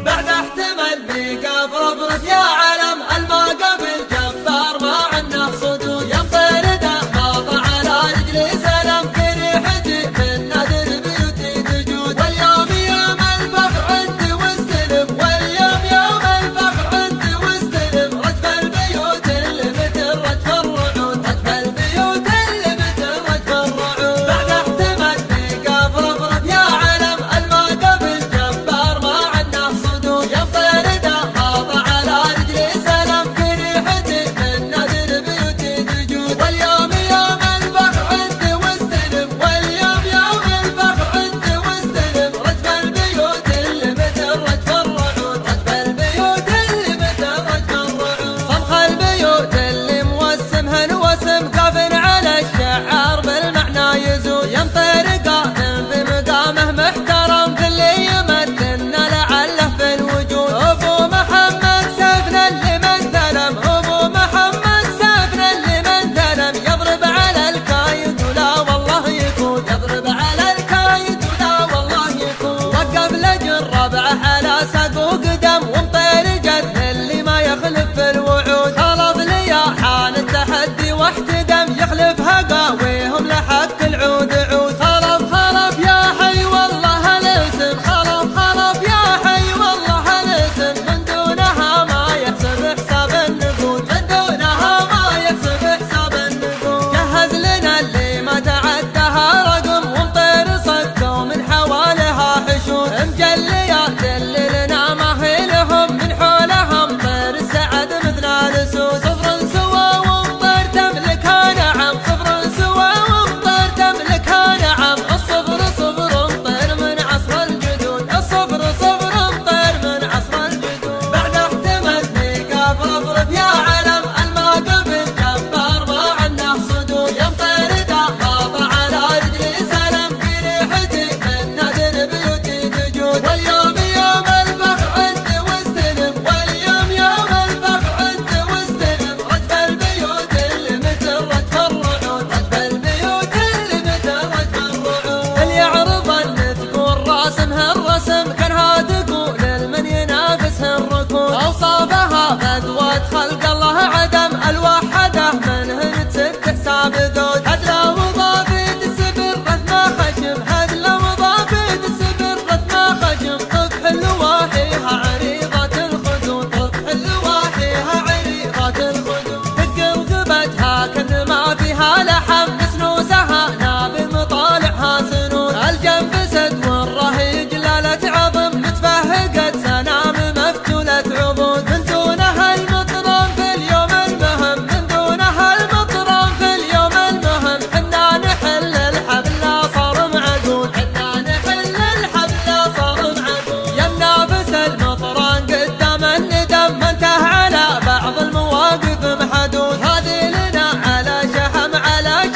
بعد احتمل بيقف رفرف يا علم الما قبل جبار ما عنه صدود يمطر دماغ على رجلي سلم في ريحتي من نذر بيوتي تجود واليوم يوم الفخر عندي واستلم واليوم يوم الفخر عندي واستلم رجف البيوت اللي مثل رجف الرعود رجف البيوت اللي مثل رجف الرعود بعد احتمل بيقف رفرف يا علم الما قبل جبار ما عنه صدود يمطر دماغ على رجلي سلم في ريحتي من نذر بيوتي تجود واليوم يوم الفخر عندي واستلم واليوم يوم الفخر عندي واستلم رجف البيوت اللي مثل رجف الرعود رجف البيوت اللي مثل رجف الرعود صمخ البيوت اللي موسمها نوسم كاف على الشعار بالمعنى يزود يمطر قائم في مقامه محترم في اللي يمثلنا لعله في الوجود ابو محمد سيفنا اللي من ثلم ابو محمد سيفنا اللي من ثلم يضرب على الكايد ولا والله يكون يضرب على الكايد ولا والله يكون وقف لجل ربعه على ساق وقدم ومطير جد اللي ما يخلف في الوعود خلف لي حان التحدي واحتدم يخلفها قاويهم لحق العود عود خلف يا حي والله الاسم خلف يا حي والله الاسم من دونها ما يحسب حساب النقود من دونها ما يحسب حساب النقود جهز لنا اللي ما تعدها رقم ومطير صدوا من حوالها حشود مجليات اللي لنا ما هي لهم من حولها مطير السعد مثل الاسود صفر سوا ومطير تملكها نعم صفر سوا ومطير تملكها نعم الصفر صفر مطير من عصر الجدود الصفر صفر مطير من عصر الجدود بعد احتمل بيقف رفرف يا علم الما قبل جبار ما عنه صدود يمطر دماغ على رجلي سلم في ريحتي من نذر بيوتي تجود واليوم يوم الفخر عندي واستلم واليوم يوم الفخر عندي واستلم رجف البيوت اللي مثل رجف الرعود رجف البيوت اللي مثل رجف الرعود اللي يعرض ان تكون راسمها الرسم كانها تقول لمن ينافسها الركود اوصافها فذوة خلق الله عدم الوحده منهن تسد حساب ذود هدله وضابط السبر رثما خشم هدله وضابط السبر رثما خشم طفح اللواحيها عريضة الخدود طفح اللواحيها عريضة الخدود دق رقبتها كن ما فيها لحم نسنوسها ناب مطالعها سنود الجنب سد والرهي جلالة عظم متفهقت سنام مفتولة عضود من دونها المطران في اليوم المهم من دونها المطران في اليوم المهم حنا نحل الحبل صار معدود حنا نحل الحبل صار معدود يمنا بس المطران قدام الندم ما انتهى على بعض المواقف محدود هذه لنا على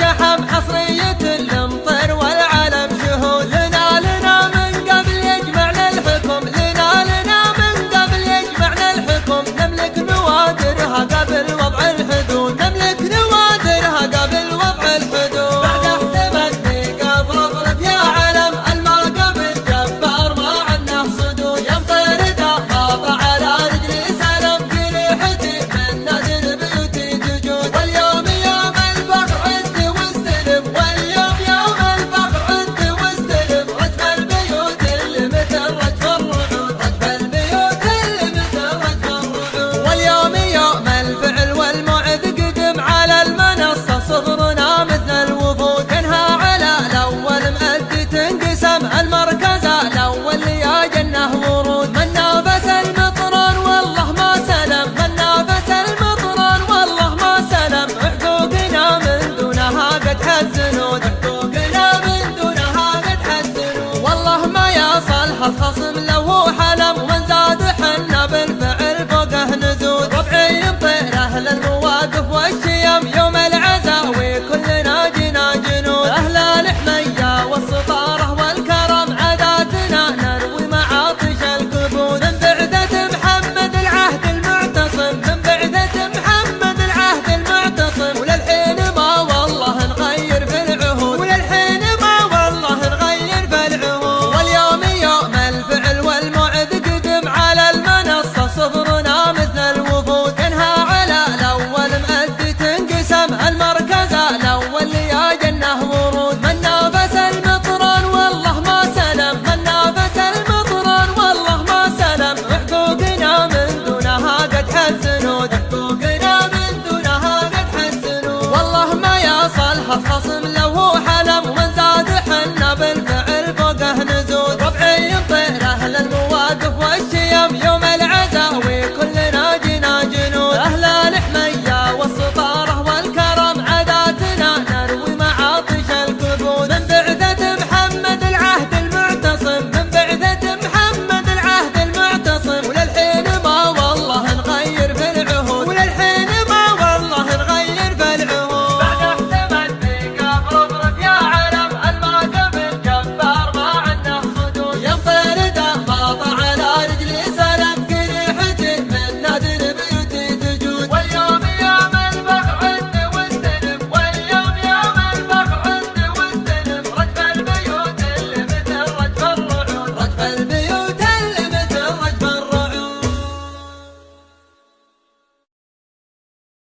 شحم حصرية المطر والعلم شهود لنا من قبل يجمعنا الحكم لنا من قبل يجمعنا الحكم نملك نوادرها قبل وضع الحدود نملك نوادرها قبل وضع الحدود بعد احتمل بيقف رفرف يا علم الما قبل جبار ما عنه صدود يمطر دماغ على رجلي سلم في ريحتي من نذر بيوتي تجود واليوم يوم الفخر عندي واستلم واليوم يوم الفخر عندي واستلم رجف البيوت اللي مثل رجف الرعود رجف البيوت اللي مثل رجف الرعود واليوم يوم الفعل والموعد قدم على المنصة صغرنا مثل الوفود كانها على الاول مأدي تنقسم المركز الاول يا جنه ورود من نافس المطران والله ما سلم من نافس المطران والله ما سلم حقوقنا من دونها قد حزنود حقوقنا من دونها قد حزنود والله ما يصلح الخصم